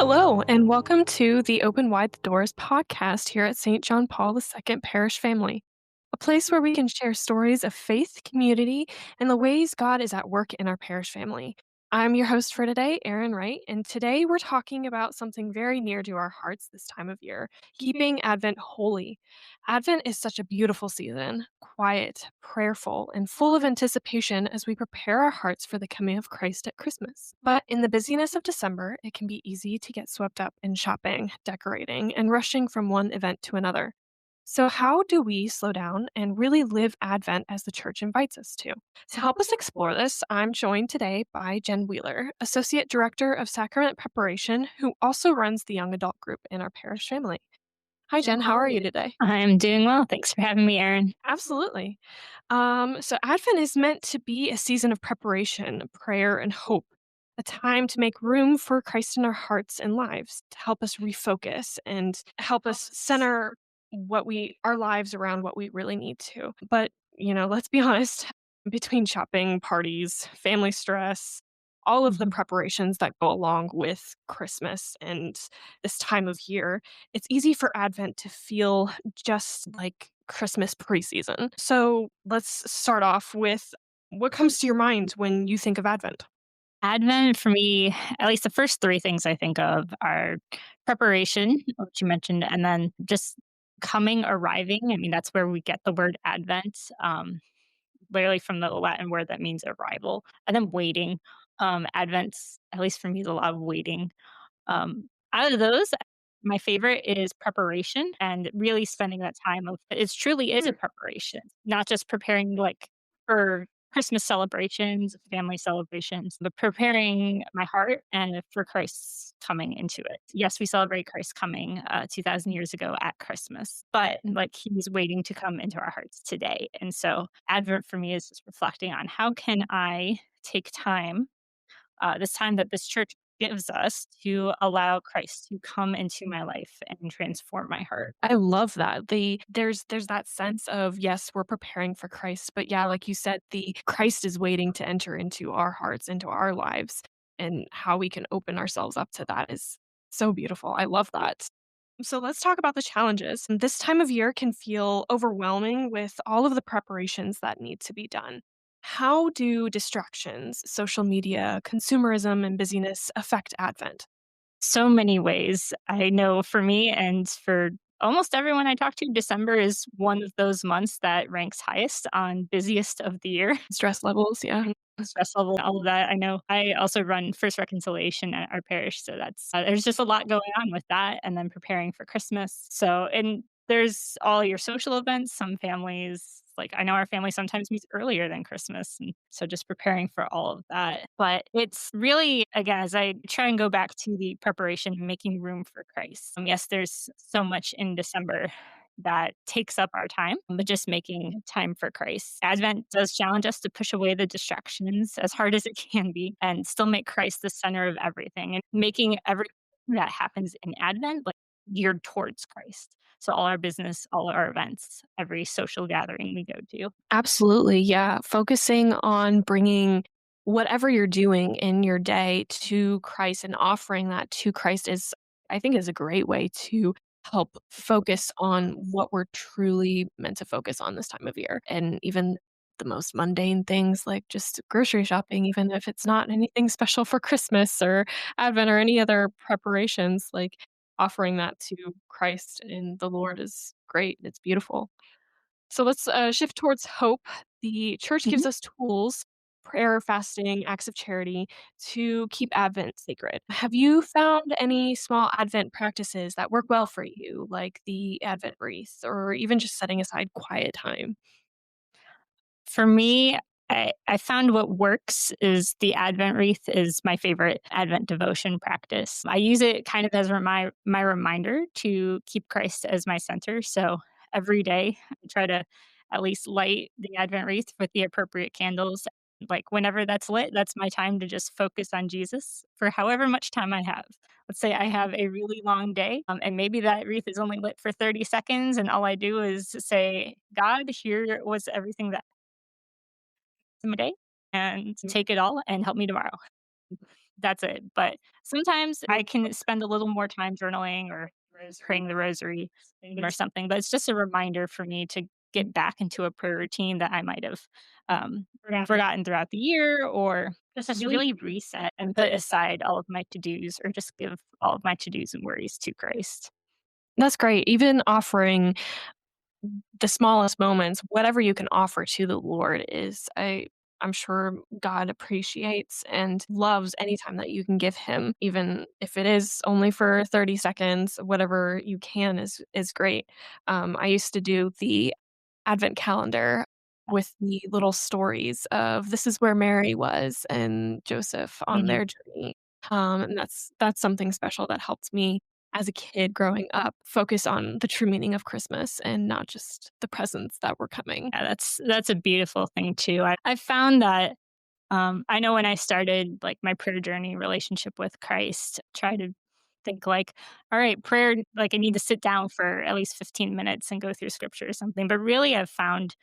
Hello, and welcome to the Open Wide the Doors podcast here at St. John Paul II Parish Family, a place where we can share stories of faith, community, and the ways God is at work in our parish family. I'm your host for today, Erin Wright, and today we're talking about something very near to our hearts this time of year, keeping Advent holy. Advent is such a beautiful season, quiet, prayerful, and full of anticipation as we prepare our hearts for the coming of Christ at Christmas. But in the busyness of December, it can be easy to get swept up in shopping, decorating, and rushing from one event to another. So, how do we slow down and really live Advent as the church invites us to? To help us explore this, I'm joined today by Jen Wheeler, Associate Director of Sacrament Preparation, who also runs the young adult group in our parish family. Hi, Jen. How are you today? I'm doing well. Thanks for having me, Erin. Absolutely. So Advent is meant to be a season of preparation, prayer, and hope, a time to make room for Christ in our hearts and lives, to help us refocus and help us center our lives around what we really need to. But, let's be honest, between shopping, parties, family stress, all of the Mhm. preparations that go along with Christmas and this time of year, it's easy for Advent to feel just like Christmas preseason. So let's start off with what comes to your mind when you think of Advent? Advent for me, at least the first three things I think of are preparation, which you mentioned, and then just arriving. I mean, that's where we get the word Advent, literally from the Latin word that means arrival, and then waiting. Advent's, at least for me, is a lot of waiting. Out of those, my favorite is preparation and really spending that time of it truly is a Hmm. preparation, not just preparing like for Christmas celebrations, family celebrations, but preparing my heart and for Christ's coming into it. Yes, we celebrate Christ coming 2,000 years ago at Christmas, but like he's waiting to come into our hearts today. And so Advent for me is just reflecting on how can I take time this time that this church gives us to allow Christ to come into my life and transform my heart. I love that. There's that sense of yes, we're preparing for Christ, but yeah, like you said, the Christ is waiting to enter into our hearts, into our lives, and how we can open ourselves up to that is so beautiful. I love that. So let's talk about the challenges. This time of year can feel overwhelming with all of the preparations that need to be done. How do distractions, social media, consumerism, and busyness affect Advent? So many ways. I know for me and for almost everyone I talk to, December is one of those months that ranks highest on busiest of the year. Stress levels, yeah. Stress level, all of that. I know I also run First Reconciliation at our parish, so that's there's just a lot going on with that, and then preparing for Christmas. So, and there's all your social events. Some families, like I know our family sometimes meets earlier than Christmas, and so just preparing for all of that. But it's really, again, as I try and go back to the preparation, making room for Christ. Yes, there's so much in December that takes up our time, but just making time for Christ. Advent does challenge us to push away the distractions as hard as it can be and still make Christ the center of everything and making everything that happens in Advent like geared towards Christ. So all our business, all our events, every social gathering we go to. Absolutely, yeah. Focusing on bringing whatever you're doing in your day to Christ and offering that to Christ is I think is a great way to help focus on what we're truly meant to focus on this time of year. And even the most mundane things like just grocery shopping, even if it's not anything special for Christmas or Advent or any other preparations, like offering that to Christ and the Lord is great. It's beautiful. So let's shift towards hope. The church Mhm. gives us tools, prayer, fasting, acts of charity to keep Advent sacred. Have you found any small Advent practices that work well for you, like the Advent wreath or even just setting aside quiet time? For me, I found what works is the Advent wreath is my favorite Advent devotion practice. I use it kind of as my reminder to keep Christ as my center. So every day I try to at least light the Advent wreath with the appropriate candles. Like whenever that's lit, that's my time to just focus on Jesus for however much time I have. Let's say I have a really long day, and maybe that wreath is only lit for 30 seconds, and all I do is say, God, here was everything that my day and take it all and help me tomorrow. that's it. But sometimes I can spend a little more time journaling or praying the rosary or something, but it's just a reminder for me to get back into a prayer routine that I might have forgotten throughout the year, or just really reset and put aside all of my to-dos, or just give all of my to-dos and worries to Christ. That's great. Even offering the smallest moments, whatever you can offer to the Lord is I'm sure God appreciates and loves any time that you can give him, even if it is only for 30 seconds, whatever you can is great. I used to do the advent calendar with the little stories of this is where Mary was and Joseph on Mhm. their journey. And that's something special that helped me as a kid growing up focus on the true meaning of Christmas and not just the presents that were coming. Yeah, that's a beautiful thing too. I found that I know when I started like my prayer journey relationship with Christ, try to think like, all right, prayer, like I need to sit down for at least 15 minutes and go through scripture or something. But really, I've found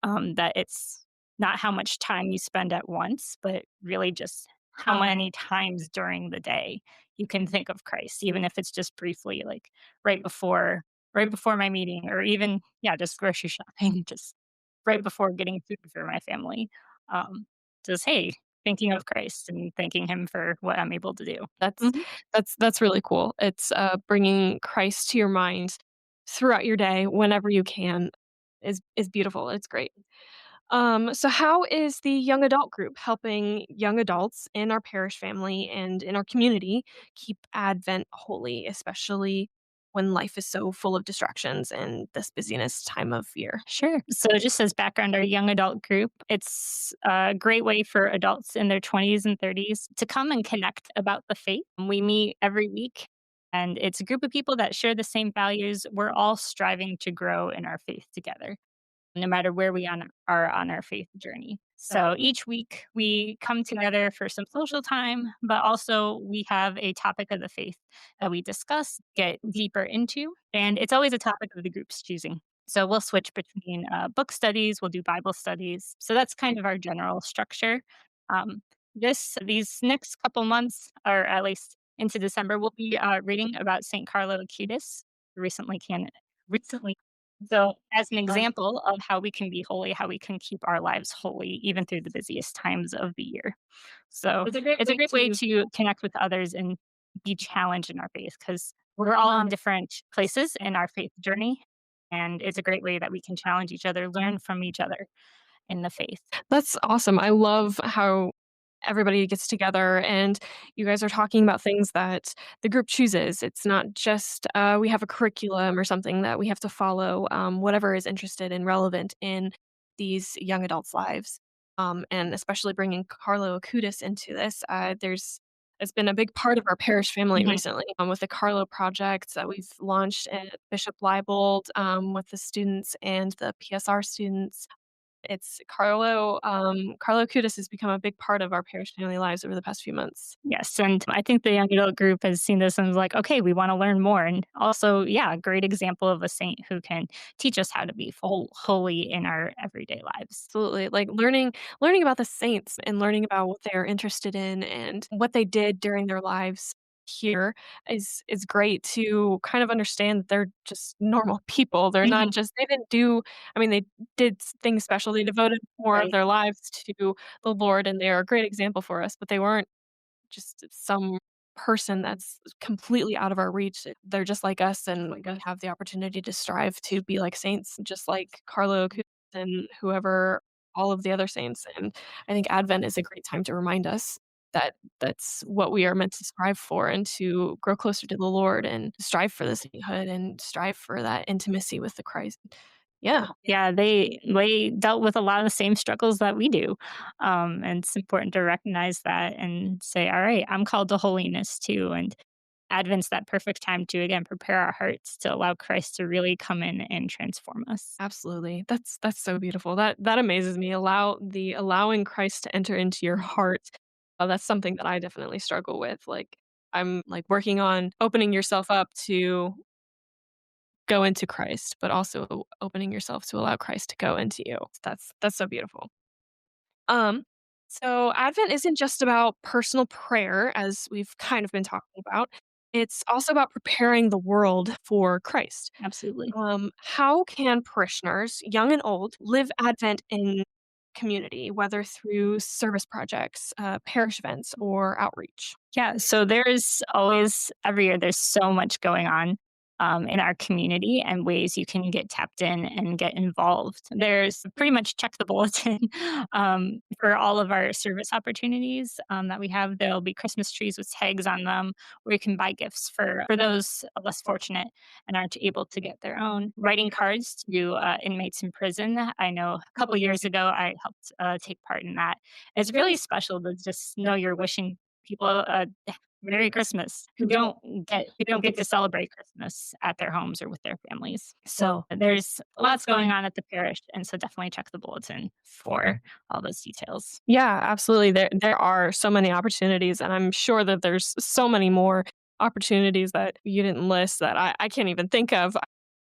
that it's not how much time you spend at once, but really just how many times during the day you can think of Christ, even if it's just briefly, like right before right before my meeting, or even yeah, just grocery shopping, just right before getting food for my family. Um, just hey, thinking of Christ and thanking Him for what I'm able to do. That's Mhm. that's really cool. It's, bringing Christ to your mind throughout your day whenever you can is beautiful. It's great. So how is the young adult group helping young adults in our parish family and in our community keep Advent holy, especially when life is so full of distractions and this busyness time of year? Sure. So, just as background, our young adult group, it's a great way for adults in their 20s and 30s to come and connect about the faith. We meet every week, and it's a group of people that share the same values. We're all striving to grow in our faith together, no matter where are on our faith journey. So each week we come together for some social time, but also we have a topic of the faith that we discuss, get deeper into, and it's always a topic of the group's choosing. So we'll switch between book studies, we'll do Bible studies. So that's kind of our general structure. Um, these next couple months, or at least into December, we'll be reading about Saint Carlo Acutis, recently so, as an example of how we can be holy, how we can keep our lives holy even through the busiest times of the year. So, it's a great way to connect with others and be challenged in our faith, because we're all in different places in our faith journey. And it's a great way that we can challenge each other, learn from each other in the faith. That's awesome. I love how everybody gets together and you guys are talking about things that the group chooses. It's not just we have a curriculum or something that we have to follow, whatever is interested and relevant in these young adults' lives. And especially bringing Carlo Acutis into this, it's been a big part of our parish family Mhm. recently with the Carlo project that we've launched at Bishop Leibold with the students and the PSR students. It's Carlo Acutis has become a big part of our parish family lives over the past few months. Yes, and I think the young adult group has seen this and was like, okay, we want to learn more. And also, yeah, a great example of a saint who can teach us how to be holy in our everyday lives. Absolutely, like, learning about the saints and learning about what they're interested in and what they did during their lives here is great to kind of understand that they're just normal people. They're not Mhm. just they didn't do I mean, they did things special. They devoted more of Right. their lives to the Lord, and they are a great example for us, but they weren't just some person that's completely out of our reach. They're just like us, and we have the opportunity to strive to be like saints, just like Carlo Acutis and whoever all of the other saints. And I think Advent is a great time to remind us that that's what we are meant to strive for and to grow closer to the Lord and strive for the sainthood and strive for that intimacy with the Christ. Yeah, Yeah, they dealt with a lot of the same struggles that we do, and it's important to recognize that and say, "All right, I'm called to holiness too." And Advent's that perfect time to again prepare our hearts to allow Christ to really come in and transform us. absolutely. That's so beautiful. That amazes me. Allowing Christ to enter into your heart. That's something that I definitely struggle with. Like I'm like working on opening yourself up to go into Christ, but also opening yourself to allow Christ to go into you. That's so beautiful. Um So, Advent isn't just about personal prayer, as we've kind of been talking about. It's also about preparing the world for Christ. Absolutely. How can parishioners, young and old, live Advent in community, whether through service projects, parish events, or outreach? Yeah, so there's always every year there's so much going on in our community and ways you can get tapped in and get involved. There's pretty much check the bulletin for all of our service opportunities that we have. There'll be Christmas trees with tags on them where you can buy gifts for those less fortunate and aren't able to get their own. Writing cards to inmates in prison. I know a couple years ago I helped take part in that. It's really special to just know you're wishing people Merry Christmas who don't get to celebrate Christmas at their homes or with their families. So there's lots going on at the parish, and so definitely check the bulletin for all those details. Yeah, absolutely. There are so many opportunities, and I'm sure that there's so many more opportunities that you didn't list that I can't even think of.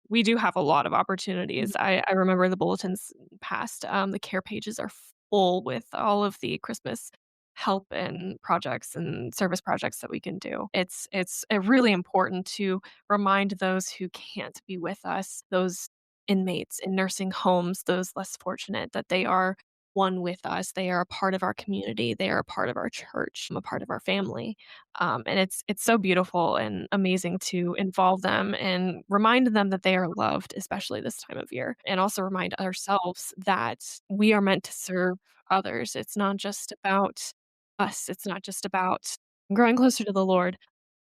We do have a lot of opportunities. I remember the bulletins past, the care pages are full with all of the Christmas help and projects and service projects that we can do. It's really important to remind those who can't be with us, those inmates in nursing homes, those less fortunate, that they are one with us. They are a part of our community. They are a part of our church, a part of our family. And it's so beautiful and amazing to involve them and remind them that they are loved, especially this time of year. And also remind ourselves that we are meant to serve others. It's not just about us. It's not just about growing closer to the Lord.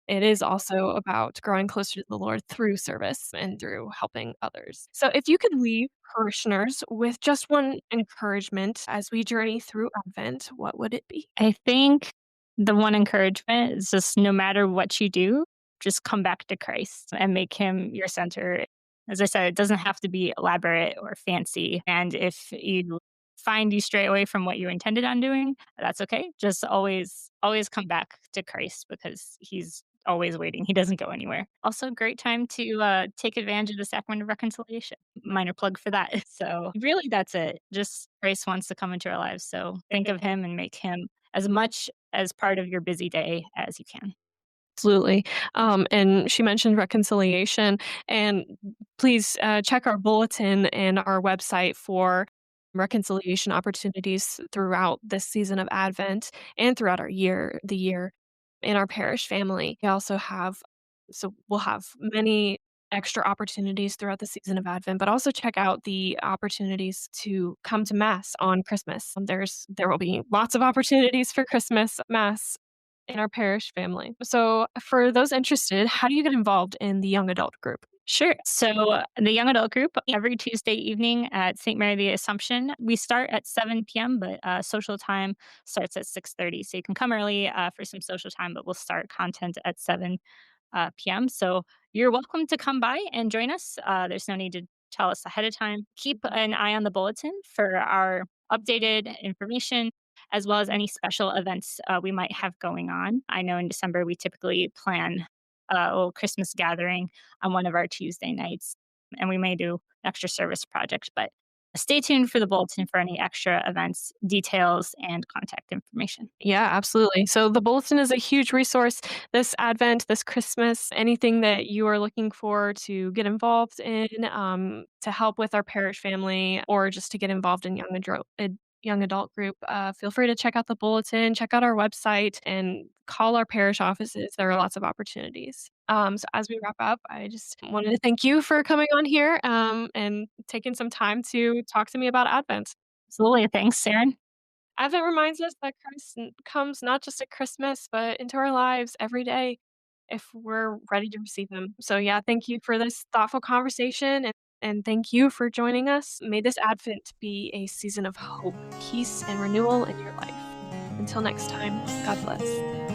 It is also about growing closer to the Lord through service and through helping others. So, if you could leave parishioners with just one encouragement as we journey through Advent, what would it be? I think the one encouragement is just no matter what you do, just come back to Christ and make him your center. As I said, it doesn't have to be elaborate or fancy. And if you find you stray away from what you intended on doing, that's okay. Just always come back to Christ because he's always waiting. He doesn't go anywhere. Also, great time to take advantage of the sacrament of reconciliation. Minor plug for that. So, really, that's it. Just Christ wants to come into our lives. So, think of him and make him as much as part of your busy day as you can. Absolutely. And she mentioned reconciliation. And please check our bulletin and our website for reconciliation opportunities throughout this season of Advent and throughout the year in our parish family. We also have, so we'll have many extra opportunities throughout the season of Advent, but also check out the opportunities to come to Mass on Christmas. There will be lots of opportunities for Christmas Mass in our parish family. So, for those interested, how do you get involved in the young adult group? Sure. So the young adult group every Tuesday evening at St. Mary the Assumption. We start at 7 p.m., but social time starts at 6:30. So you can come early for some social time, but we'll start content at 7 p.m. So you're welcome to come by and join us. There's no need to tell us ahead of time. Keep an eye on the bulletin for our updated information as well as any special events we might have going on. I know in December we typically plan a little Christmas gathering on one of our Tuesday nights, and we may do an extra service project, but stay tuned for the bulletin for any extra events, details, and contact information. Yeah, absolutely. So the bulletin is a huge resource this Advent, this Christmas, anything that you are looking for to get involved in, to help with our parish family, or just to get involved in young adult group. Feel free to check out the bulletin, check out our website, and call our parish offices. There are lots of opportunities. So as we wrap up, I just wanted to thank you for coming on here and taking some time to talk to me about Advent. Absolutely. Thanks, Sarah. Advent reminds us that Christ comes not just at Christmas, but into our lives every day if we're ready to receive him. So, yeah, thank you for this thoughtful conversation and thank you for joining us. May this Advent be a season of hope, peace, and renewal in your life. Until next time, God bless.